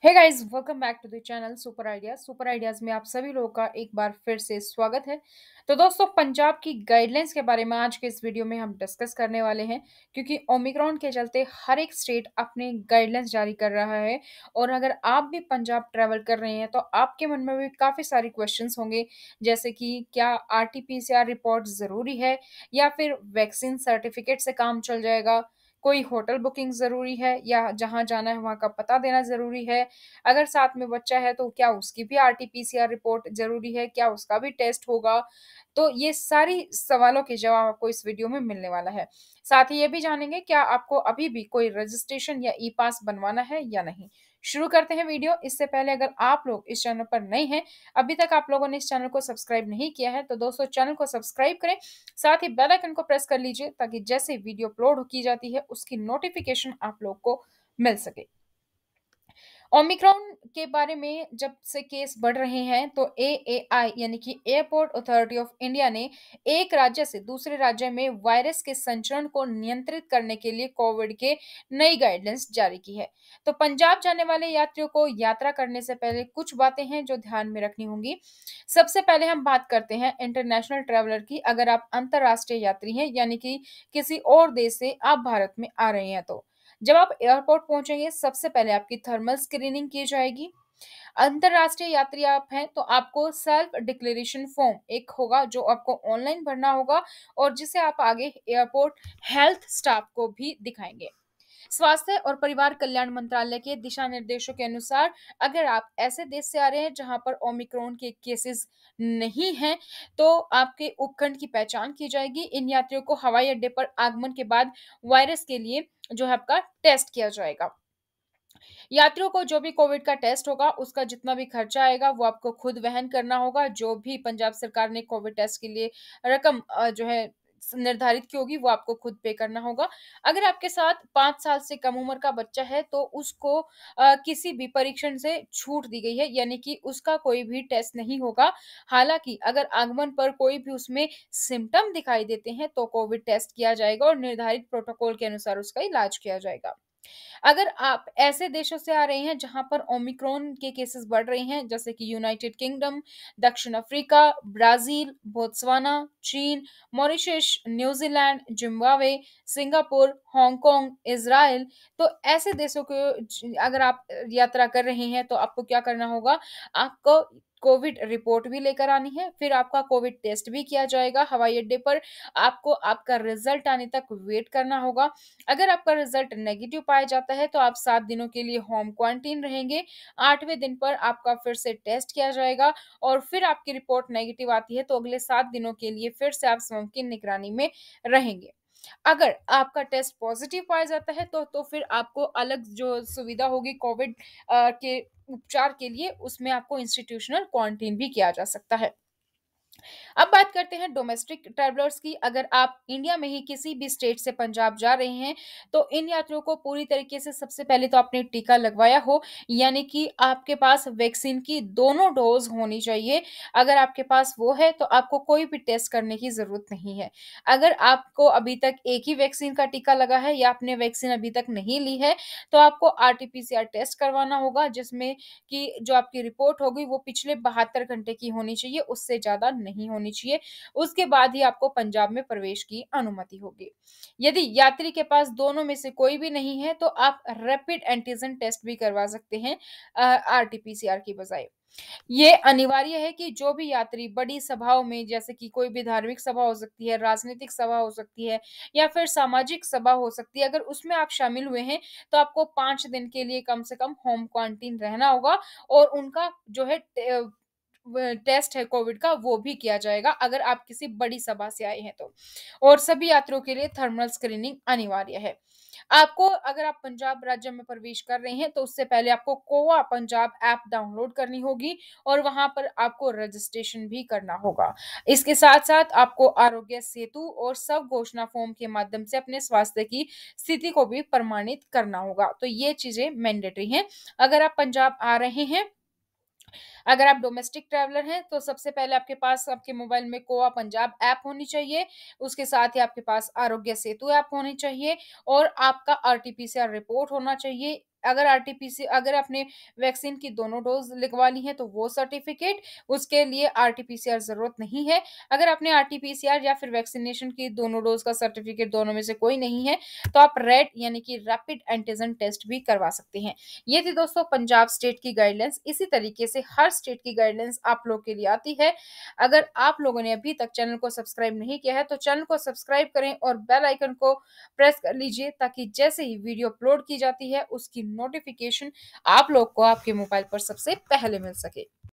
Hey guys, welcome back to the channel super ideas में आप सभी लोगों का एक बार फिर से स्वागत है। तो दोस्तों, पंजाब की गाइडलाइंस के बारे में आज के इस वीडियो में हम डिस्कस करने वाले हैं, क्योंकि ओमिक्रॉन के चलते हर एक स्टेट अपने गाइडलाइंस जारी कर रहा है। और अगर आप भी पंजाब ट्रैवल कर रहे हैं तो आपके मन में भी काफ़ी सारे क्वेश्चंस होंगे, जैसे कि क्या आरटीपीसीआर रिपोर्ट ज़रूरी है या फिर वैक्सीन सर्टिफिकेट से काम चल जाएगा, कोई होटल बुकिंग ज़रूरी है या जहाँ जाना है वहाँ का पता देना ज़रूरी है, अगर साथ में बच्चा है तो क्या उसकी भी आरटी-पीसीआर रिपोर्ट ज़रूरी है, क्या उसका भी टेस्ट होगा? तो ये सारी सवालों के जवाब आपको इस वीडियो में मिलने वाला है। साथ ही ये भी जानेंगे क्या आपको अभी भी कोई रजिस्ट्रेशन या ई-पास बनवाना है या नहीं? शुरू करते हैं वीडियो। इससे पहले अगर आप लोग इस चैनल पर नए हैं, अभी तक आप लोगों ने इस चैनल को सब्सक्राइब नहीं किया है, तो दोस्तों चैनल को सब्सक्राइब करें, साथ ही बेल आइकन को प्रेस कर लीजिए ताकि जैसे वीडियो अपलोड की जाती है उसकी नोटिफिकेशन आप लोग को मिल सके। ओमिक्रॉन के बारे में जब से केस बढ़ रहे हैं तो एएआई यानी कि एयरपोर्ट अथॉरिटी ऑफ इंडिया ने एक राज्य से दूसरे राज्य में वायरस के संचरण को नियंत्रित करने के लिए कोविड के नई गाइडलाइंस जारी की है। तो पंजाब जाने वाले यात्रियों को यात्रा करने से पहले कुछ बातें हैं जो ध्यान में रखनी होंगी। सबसे पहले हम बात करते हैं इंटरनेशनल ट्रैवलर की। अगर आप अंतर्राष्ट्रीय यात्री हैं यानी कि किसी और देश से आप भारत में आ रहे हैं, तो जब आप एयरपोर्ट पहुंचेंगे सबसे पहले आपकी थर्मल स्क्रीनिंग की जाएगी। अंतरराष्ट्रीय यात्री आप हैं तो आपको सेल्फ डिक्लेरेशन फॉर्म एक होगा जो आपको ऑनलाइन भरना होगा और जिसे आप आगे एयरपोर्ट हेल्थ स्टाफ को भी दिखाएंगे। स्वास्थ्य और परिवार कल्याण मंत्रालय के दिशा निर्देशों के अनुसार अगर आप ऐसे देश से आ रहे हैं जहां पर ओमिक्रॉन के केसेस नहीं हैं, तो आपके उपखंड की पहचान की जाएगी। इन यात्रियों को हवाई अड्डे पर आगमन के बाद वायरस के लिए जो है आपका टेस्ट किया जाएगा। यात्रियों को जो भी कोविड का टेस्ट होगा उसका जितना भी खर्चा आएगा वो आपको खुद वहन करना होगा। जो भी पंजाब सरकार ने कोविड टेस्ट के लिए रकम जो है निर्धारित की होगी वो आपको खुद पे करना होगा। अगर आपके साथ 5 साल से कम उम्र का बच्चा है तो उसको किसी भी परीक्षण से छूट दी गई है, यानी कि उसका कोई भी टेस्ट नहीं होगा। हालांकि अगर आगमन पर कोई भी उसमें सिम्टम दिखाई देते हैं तो कोविड टेस्ट किया जाएगा और निर्धारित प्रोटोकॉल के अनुसार उसका इलाज किया जाएगा। अगर आप ऐसे देशों से आ रहे हैं जहां पर ओमिक्रॉन के केसेस बढ़ रहे हैं, जैसे कि यूनाइटेड किंगडम, दक्षिण अफ्रीका, ब्राजील, बोत्सवाना, चीन, Mauritius, New Zealand, Zimbabwe, Singapore, Hong Kong, Israel, तो ऐसे देशों को अगर आप यात्रा कर रहे हैं तो आपको क्या करना होगा? आपको कोविड रिपोर्ट भी लेकर आनी है, फिर आपका कोविड टेस्ट भी किया जाएगा हवाई अड्डे पर। आपको आपका रिजल्ट आने तक वेट करना होगा। अगर आपका रिजल्ट नेगेटिव पाया जाता है तो आप 7 दिनों के लिए होम क्वारंटीन रहेंगे। 8वें दिन पर आपका फिर से टेस्ट किया जाएगा और फिर आपकी रिपोर्ट नेगेटिव आती है तो अगले 7 दिनों के लिए फिर से आप स्वयं की निगरानी में रहेंगे। अगर आपका टेस्ट पॉजिटिव पाया जाता है तो फिर आपको अलग जो सुविधा होगी कोविड के उपचार के लिए, उसमें आपको इंस्टीट्यूशनल क्वारंटीन भी किया जा सकता है। अब बात करते हैं डोमेस्टिक ट्रैवलर्स की। अगर आप इंडिया में ही किसी भी स्टेट से पंजाब जा रहे हैं तो इन यात्रियों को पूरी तरीके से सबसे पहले तो आपने टीका लगवाया हो, यानी कि आपके पास वैक्सीन की दोनों डोज होनी चाहिए। अगर आपके पास वो है तो आपको कोई भी टेस्ट करने की जरूरत नहीं है। अगर आपको अभी तक एक ही वैक्सीन का टीका लगा है या आपने वैक्सीन अभी तक नहीं ली है तो आपको आरटीपीसीआर टेस्ट करवाना होगा, जिसमें कि जो आपकी रिपोर्ट होगी वो पिछले 72 घंटे की होनी चाहिए, उससे ज़्यादा नहीं होनी चाहिए। उसके बाद ही आपको पंजाब में प्रवेश की अनुमति होगी। यदि यात्री के पास दोनों में से कोई भी नहीं है तो आप रैपिड एंटीजन टेस्ट भी करवा सकते हैं आरटी-पीसीआर की बजाय। ये अनिवार्य है कि जो भी यात्री बड़ी सभाओं में, जैसे कि कोई भी धार्मिक सभा हो सकती है, राजनीतिक सभा हो सकती है या फिर सामाजिक सभा हो सकती है, अगर उसमें आप शामिल हुए हैं तो आपको 5 दिन के लिए कम से कम होम क्वारंटीन रहना होगा और उनका जो है टेस्ट है कोविड का वो भी किया जाएगा अगर आप किसी बड़ी सभा से आए हैं तो। और सभी यात्रियों के लिए थर्मल स्क्रीनिंग अनिवार्य है। आपको अगर आप पंजाब राज्य में प्रवेश कर रहे हैं तो उससे पहले आपको कोवा पंजाब ऐप डाउनलोड करनी होगी और वहां पर आपको रजिस्ट्रेशन भी करना होगा। इसके साथ साथ आपको आरोग्य सेतु और सब घोषणा फॉर्म के माध्यम से अपने स्वास्थ्य की स्थिति को भी प्रमाणित करना होगा। तो ये चीजें मैंडेटरी हैं अगर आप पंजाब आ रहे हैं। अगर आप डोमेस्टिक ट्रैवलर हैं तो सबसे पहले आपके पास आपके मोबाइल में कोआ पंजाब ऐप होनी चाहिए। उसके साथ ही आपके पास आरोग्य सेतु ऐप होनी चाहिए और आपका आरटीपीसीआर रिपोर्ट होना चाहिए। अगर आरटीपीसी अगर आपने वैक्सीन की दोनों डोज़ लिखवा ली हैं तो वो सर्टिफ़िकेट, उसके लिए आरटी-पीसीआर ज़रूरत नहीं है। अगर आपने आरटी-पीसीआर या फिर वैक्सीनेशन की दोनों डोज़ का सर्टिफ़िकेट दोनों में से कोई नहीं है, तो आप रैट यानी कि रैपिड एंटीजन टेस्ट भी करवा सकते हैं। ये थी दोस्तों पंजाब स्टेट की गाइडलाइंस। इसी तरीके से हर स्टेट की गाइडलाइंस आप लोग के लिए आती है। अगर आप लोगों ने अभी तक चैनल को सब्सक्राइब नहीं किया है, तो चैनल को सब्सक्राइब करें और बेल आइकन को प्रेस कर लीजिए, ताकि जैसे ही वीडियो अपलोड की जाती है, उसकी नोटिफ़िकेशन आप लोग को आपके मोबाइल पर सबसे पहले मिल सके।